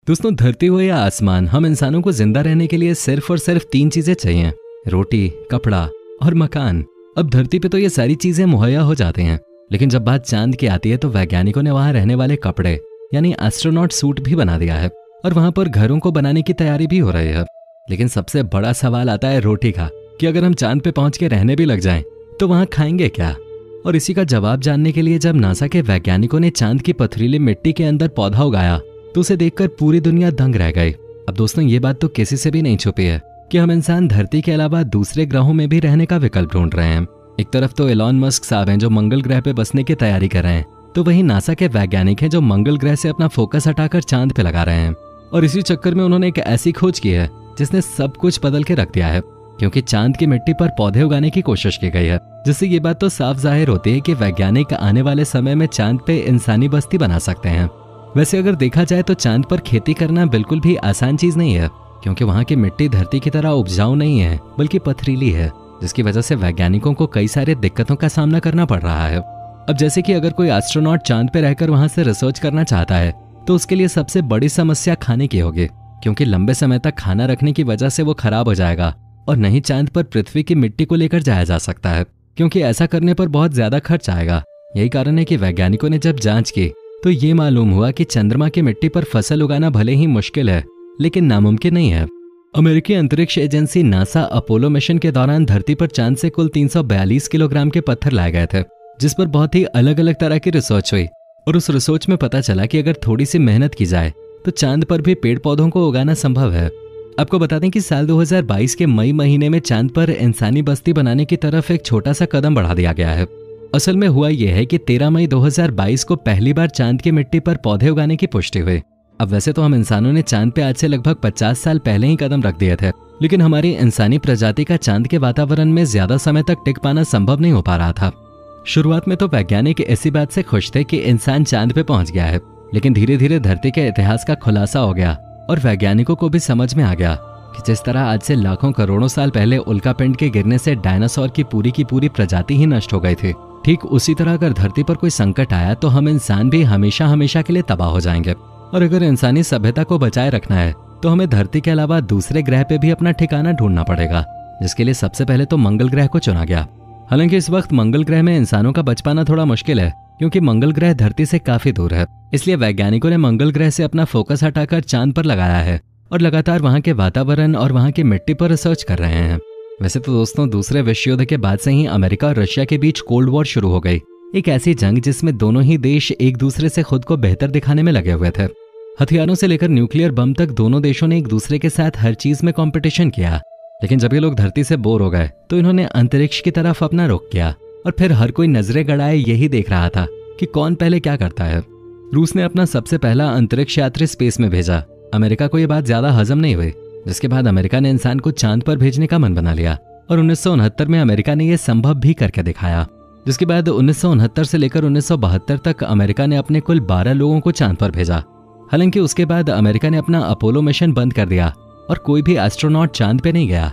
दोस्तों, धरती हो या आसमान, हम इंसानों को जिंदा रहने के लिए सिर्फ और सिर्फ 3 चीजें चाहिए, रोटी, कपड़ा और मकान। अब धरती पे तो ये सारी चीजें मुहैया हो जाती हैं, लेकिन जब बात चांद की आती है तो वैज्ञानिकों ने वहां रहने वाले कपड़े यानी एस्ट्रोनॉट सूट भी बना दिया है और वहां पर घरों को बनाने की तैयारी भी हो रही है। लेकिन सबसे बड़ा सवाल आता है रोटी का, कि अगर हम चांद पे पहुंच के रहने भी लग जाएं तो वहां खाएंगे क्या? और इसी का जवाब जानने के लिए जब नासा के वैज्ञानिकों ने चांद की पथरीली मिट्टी के अंदर पौधा उगाया तो उसे देखकर पूरी दुनिया दंग रह गई। अब दोस्तों, ये बात तो किसी से भी नहीं छुपी है कि हम इंसान धरती के अलावा दूसरे ग्रहों में भी रहने का विकल्प ढूंढ रहे हैं। एक तरफ तो एलॉन मस्क साहब हैं जो मंगल ग्रह पे बसने की तैयारी कर रहे हैं, तो वहीं नासा के वैज्ञानिक हैं जो मंगल ग्रह से अपना फोकस हटाकर चांद पे लगा रहे हैं। और इसी चक्कर में उन्होंने एक ऐसी खोज की है जिसने सब कुछ बदल के रख दिया है, क्योंकि चांद की मिट्टी पर पौधे उगाने की कोशिश की गई है, जिससे ये बात तो साफ जाहिर होती है कि वैज्ञानिक आने वाले समय में चांद पे इंसानी बस्ती बना सकते हैं। वैसे अगर देखा जाए तो चांद पर खेती करना बिल्कुल भी आसान चीज नहीं है, क्योंकि वहाँ की मिट्टी धरती की तरह उपजाऊ नहीं है बल्कि पथरीली है, जिसकी वजह से वैज्ञानिकों को कई सारे दिक्कतों का सामना करना पड़ रहा है। अब जैसे कि अगर कोई एस्ट्रोनॉट चांद पे रहकर वहां से रिसर्च करना चाहता है तो उसके लिए सबसे बड़ी समस्या खाने की होगी, क्योंकि लंबे समय तक खाना रखने की वजह से वो खराब हो जाएगा और नहीं चांद पर पृथ्वी की मिट्टी को लेकर जाया जा सकता है, क्योंकि ऐसा करने पर बहुत ज्यादा खर्च आएगा। यही कारण है कि वैज्ञानिकों ने जब जांच की तो ये मालूम हुआ कि चंद्रमा की मिट्टी पर फसल उगाना भले ही मुश्किल है लेकिन नामुमकिन नहीं है। अमेरिकी अंतरिक्ष एजेंसी नासा अपोलो मिशन के दौरान धरती पर चांद से कुल 342 किलोग्राम के पत्थर लाए गए थे, जिस पर बहुत ही अलग अलग तरह की रिसर्च हुई और उस रिसर्च में पता चला कि अगर थोड़ी सी मेहनत की जाए तो चांद पर भी पेड़ पौधों को उगाना संभव है। आपको बता दें कि साल 2022 के मई महीने में चांद पर इंसानी बस्ती बनाने की तरफ एक छोटा सा कदम बढ़ा दिया गया है। असल में हुआ यह है कि 13 मई 2022 को पहली बार चांद की मिट्टी पर पौधे उगाने की पुष्टि हुई। अब वैसे तो हम इंसानों ने चांद पे आज से लगभग 50 साल पहले ही कदम रख दिए थे, लेकिन हमारी इंसानी प्रजाति का चांद के वातावरण में ज्यादा समय तक टिक पाना संभव नहीं हो पा रहा था। शुरुआत में तो वैज्ञानिक ऐसी बात से खुश थे कि इंसान चांद पे पहुंच गया है, लेकिन धीरे धीरे धरती के इतिहास का खुलासा हो गया और वैज्ञानिकों को भी समझ में आ गया कि जिस तरह आज से लाखों करोड़ों साल पहले उल्कापिंड के गिरने से डायनासोर की पूरी प्रजाति ही नष्ट हो गई थी, ठीक उसी तरह अगर धरती पर कोई संकट आया तो हम इंसान भी हमेशा हमेशा के लिए तबाह हो जाएंगे। और अगर इंसानी सभ्यता को बचाए रखना है तो हमें धरती के अलावा दूसरे ग्रह पे भी अपना ठिकाना ढूंढना पड़ेगा, जिसके लिए सबसे पहले तो मंगल ग्रह को चुना गया। हालांकि इस वक्त मंगल ग्रह में इंसानों का बच पाना थोड़ा मुश्किल है, क्योंकि मंगल ग्रह धरती से काफी दूर है। इसलिए वैज्ञानिकों ने मंगल ग्रह से अपना फोकस हटाकर चांद पर लगाया है और लगातार वहां के वातावरण और वहां की मिट्टी पर रिसर्च कर रहे हैं। वैसे तो दोस्तों, दूसरे विश्व युद्ध के बाद से ही अमेरिका और रशिया के बीच कोल्ड वॉर शुरू हो गई, एक ऐसी जंग जिसमें दोनों ही देश एक दूसरे से खुद को बेहतर दिखाने में लगे हुए थे। हथियारों से लेकर न्यूक्लियर बम तक दोनों देशों ने एक दूसरे के साथ हर चीज में कंपटीशन किया। लेकिन जब ये लोग धरती से बोर हो गए तो इन्होंने अंतरिक्ष की तरफ अपना रुख किया और फिर हर कोई नजरें गड़ाए यही देख रहा था कि कौन पहले क्या करता है। रूस ने अपना सबसे पहला अंतरिक्ष यात्री स्पेस में भेजा। अमेरिका को यह बात ज्यादा हजम नहीं हुई, जिसके बाद अमेरिका ने इंसान को चांद पर भेजने का मन बना लिया और 1969 में अमेरिका ने यह संभव भी करके दिखाया। जिसके बाद 1969 से लेकर 1972 तक अमेरिका ने अपने कुल 12 लोगों को चांद पर भेजा। हालांकि उसके बाद अमेरिका ने अपना अपोलो मिशन बंद कर दिया और कोई भी एस्ट्रोनॉट चांद पे नहीं गया।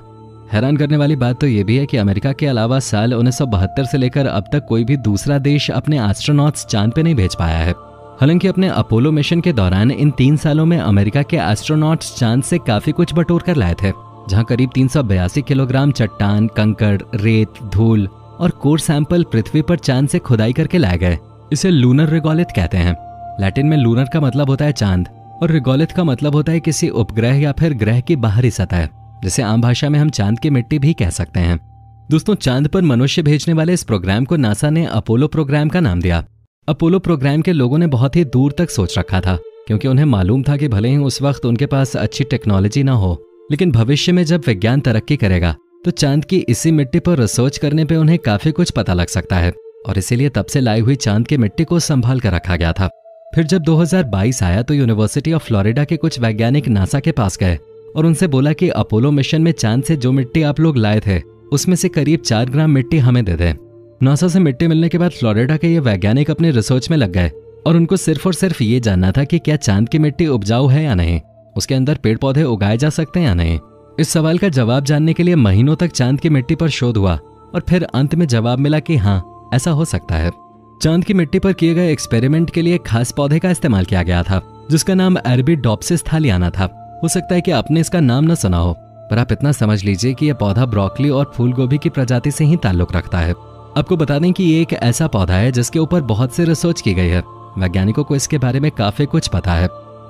हैरान करने वाली बात तो ये भी है कि अमेरिका के अलावा साल 1972 से लेकर अब तक कोई भी दूसरा देश अपने एस्ट्रोनॉट्स चांद पे नहीं भेज पाया है। हालांकि अपने अपोलो मिशन के दौरान इन 3 सालों में अमेरिका के एस्ट्रोनॉट्स चांद से काफी कुछ बटोर कर लाए थे, जहां करीब 382 किलोग्राम चट्टान, कंकड़, रेत, धूल और कोर सैंपल पृथ्वी पर चांद से खुदाई करके लाए गए। इसे लूनर रिगोलिथ कहते हैं। लैटिन में लूनर का मतलब होता है चांद और रिगोलिथ का मतलब होता है किसी उपग्रह या फिर ग्रह की बाहरी सतह, जिसे आम भाषा में हम चांद की मिट्टी भी कह सकते हैं। दोस्तों, चांद पर मनुष्य भेजने वाले इस प्रोग्राम को नासा ने अपोलो प्रोग्राम का नाम दिया। अपोलो प्रोग्राम के लोगों ने बहुत ही दूर तक सोच रखा था, क्योंकि उन्हें मालूम था कि भले ही उस वक्त उनके पास अच्छी टेक्नोलॉजी ना हो, लेकिन भविष्य में जब विज्ञान तरक्की करेगा तो चांद की इसी मिट्टी पर रिसर्च करने पे उन्हें काफी कुछ पता लग सकता है। और इसीलिए तब से लाई हुई चांद की मिट्टी को संभाल कर रखा गया था। फिर जब 2022 आया तो यूनिवर्सिटी ऑफ फ्लोरिडा के कुछ वैज्ञानिक नासा के पास गए और उनसे बोला कि अपोलो मिशन में चांद से जो मिट्टी आप लोग लाए थे उसमें से करीब 4 ग्राम मिट्टी हमें दे दें। नासा से मिट्टी मिलने के बाद फ्लोरिडा के ये वैज्ञानिक अपने रिसर्च में लग गए और उनको सिर्फ और सिर्फ ये जानना था कि क्या चांद की मिट्टी उपजाऊ है या नहीं, उसके अंदर पेड़ पौधे उगाए जा सकते हैं या नहीं। इस सवाल का जवाब जानने के लिए महीनों तक चांद की मिट्टी पर शोध हुआ और फिर अंत में जवाब मिला कि हाँ, ऐसा हो सकता है। चांद की मिट्टी पर किए गए एक्सपेरिमेंट के लिए खास पौधे का इस्तेमाल किया गया था जिसका नाम अरबिडोप्सिस थालियाना था। हो सकता है कि आपने इसका नाम न सुना हो, पर आप इतना समझ लीजिए कि यह पौधा ब्रोकली और फूल गोभी की प्रजाति से ही ताल्लुक रखता है। आपको बता दें कि ये एक ऐसा पौधा है जिसके ऊपर बहुत से रिसर्च की गई है। वैज्ञानिकों को इसके बारे में काफी कुछ पता है।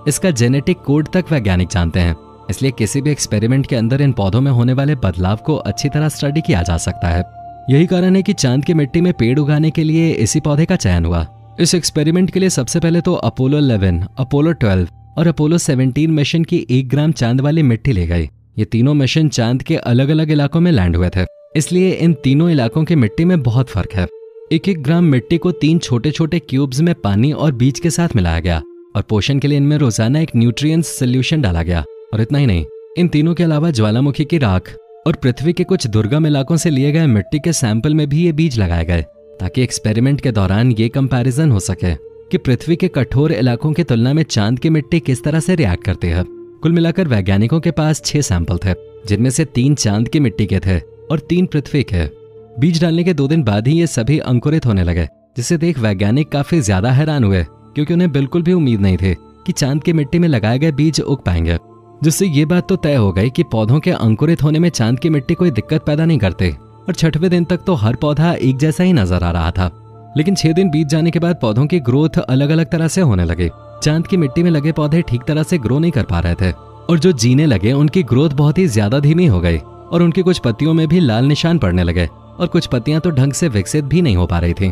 इसका जेनेटिक कोड तक वैज्ञानिक जानते हैं, इसलिए किसी भी एक्सपेरिमेंट के अंदर इन पौधों में होने वाले बदलाव को अच्छी तरह स्टडी किया जा सकता है। यही कारण है कि चांद की मिट्टी में पेड़ उगाने के लिए इसी पौधे का चयन हुआ। इस एक्सपेरिमेंट के लिए सबसे पहले तो अपोलो 11, अपोलो 12 और अपोलो 17 मिशन की 1 ग्राम चांद वाली मिट्टी ले गई। ये तीनों मिशन चांद के अलग अलग इलाकों में लैंड हुए थे, इसलिए इन तीनों इलाकों की मिट्टी में बहुत फर्क है। 1-1 ग्राम मिट्टी को 3 छोटे छोटे क्यूब्स में पानी और बीज के साथ मिलाया गया और पोषण के लिए इनमें रोजाना एक न्यूट्रिएंट्स सोल्यूशन डाला गया। और इतना ही नहीं, इन तीनों के अलावा ज्वालामुखी की राख और पृथ्वी के कुछ दुर्गम इलाकों से लिए गए मिट्टी के सैंपल में भी ये बीज लगाए गए, ताकि एक्सपेरिमेंट के दौरान ये कंपैरिजन हो सके कि पृथ्वी के कठोर इलाकों की तुलना में चांद की मिट्टी किस तरह से रिएक्ट करती है। कुल मिलाकर वैज्ञानिकों के पास 6 सैंपल थे, जिनमें से 3 चांद की मिट्टी के थे और 3 पृथ्वी के। बीज डालने के 2 दिन बाद ही ये सभी अंकुरित होने लगे, जिसे देख वैज्ञानिक काफी ज्यादा हैरान हुए, क्योंकि उन्हें बिल्कुल भी उम्मीद नहीं थी कि चांद की मिट्टी में लगाए गए बीज उग पाएंगे। जिससे ये बात तो तय हो गई कि पौधों के अंकुरित होने में चांद की मिट्टी कोई दिक्कत पैदा नहीं करते और 6वें दिन तक तो हर पौधा एक जैसा ही नजर आ रहा था। लेकिन 6 दिन बीत जाने के बाद पौधों की ग्रोथ अलग अलग तरह से होने लगी। चांद की मिट्टी में लगे पौधे ठीक तरह से ग्रो नहीं कर पा रहे थे और जो जीने लगे उनकी ग्रोथ बहुत ही ज्यादा धीमी हो गई और उनकी कुछ पत्तियों में भी लाल निशान पड़ने लगे और कुछ पत्तियां तो ढंग से विकसित भी नहीं हो पा रही थी।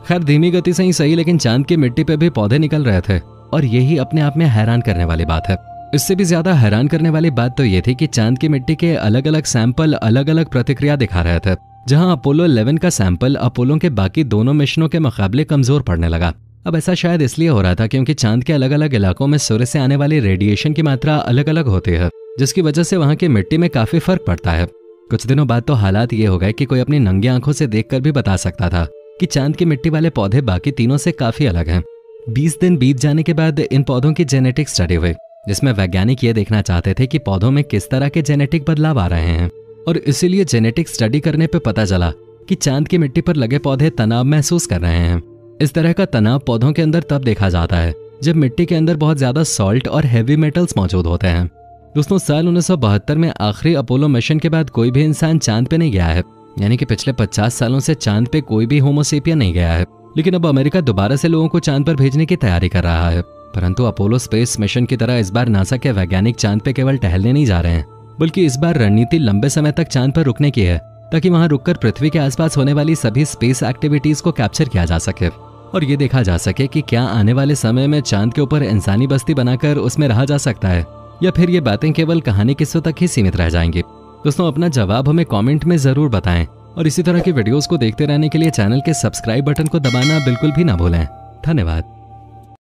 खैर, धीमी गति से ही सही, लेकिन चांद की मिट्टी पे भी पौधे निकल रहे थे और यही अपने आप में हैरान करने वाली बात है। इससे भी ज्यादा हैरान करने वाली बात तो ये थी कि चांद की मिट्टी के अलग अलग सैंपल अलग अलग प्रतिक्रिया दिखा रहे थे। जहां अपोलो 11 का सैंपल अपोलो के बाकी दोनों मिशनों के मुकाबले कमजोर पड़ने लगा। अब ऐसा शायद इसलिए हो रहा था क्योंकि चांद के अलग अलग इलाकों में सूर्य से आने वाली रेडिएशन की मात्रा अलग अलग होती है, जिसकी वजह से वहां की मिट्टी में काफी फर्क पड़ता है। कुछ दिनों बाद तो हालात ये हो गए कि कोई अपनी नंगी आंखों से देखकर भी बता सकता था कि चांद की मिट्टी वाले पौधे बाकी तीनों से काफी अलग हैं। 20 दिन बीत जाने के बाद इन पौधों की जेनेटिक स्टडी हुई, जिसमें वैज्ञानिक ये देखना चाहते थे कि पौधों में किस तरह के जेनेटिक बदलाव आ रहे हैं। और इसीलिए जेनेटिक स्टडी करने पे पता चला कि चांद की मिट्टी पर लगे पौधे तनाव महसूस कर रहे हैं। इस तरह का तनाव पौधों के अंदर तब देखा जाता है जब मिट्टी के अंदर बहुत ज्यादा सॉल्ट और हेवी मेटल्स मौजूद होते हैं। दोस्तों, साल 1972 में आखिरी अपोलो मिशन के बाद कोई भी इंसान चांद पे नहीं गया है, यानी कि पिछले 50 सालों से चांद पे कोई भी होमोसेपियन नहीं गया है। लेकिन अब अमेरिका दोबारा से लोगों को चांद पर भेजने की तैयारी कर रहा है। परंतु अपोलो स्पेस मिशन की तरह इस बार नासा के वैज्ञानिक चांद पे केवल टहलने नहीं जा रहे हैं, बल्कि इस बार रणनीति लंबे समय तक चांद पर रुकने की है, ताकि वहां रुककर पृथ्वी के आसपास होने वाली सभी स्पेस एक्टिविटीज को कैप्चर किया जा सके और ये देखा जा सके कि क्या आने वाले समय में चांद के ऊपर इंसानी बस्ती बनाकर उसमें रहा जा सकता है, या फिर ये बातें केवल कहानी किस्सों तक ही सीमित रह जाएंगी। दोस्तों, अपना जवाब हमें कमेंट में जरूर बताएं और इसी तरह की वीडियोस को देखते रहने के लिए चैनल के सब्सक्राइब बटन को दबाना बिल्कुल भी ना भूलें। धन्यवाद।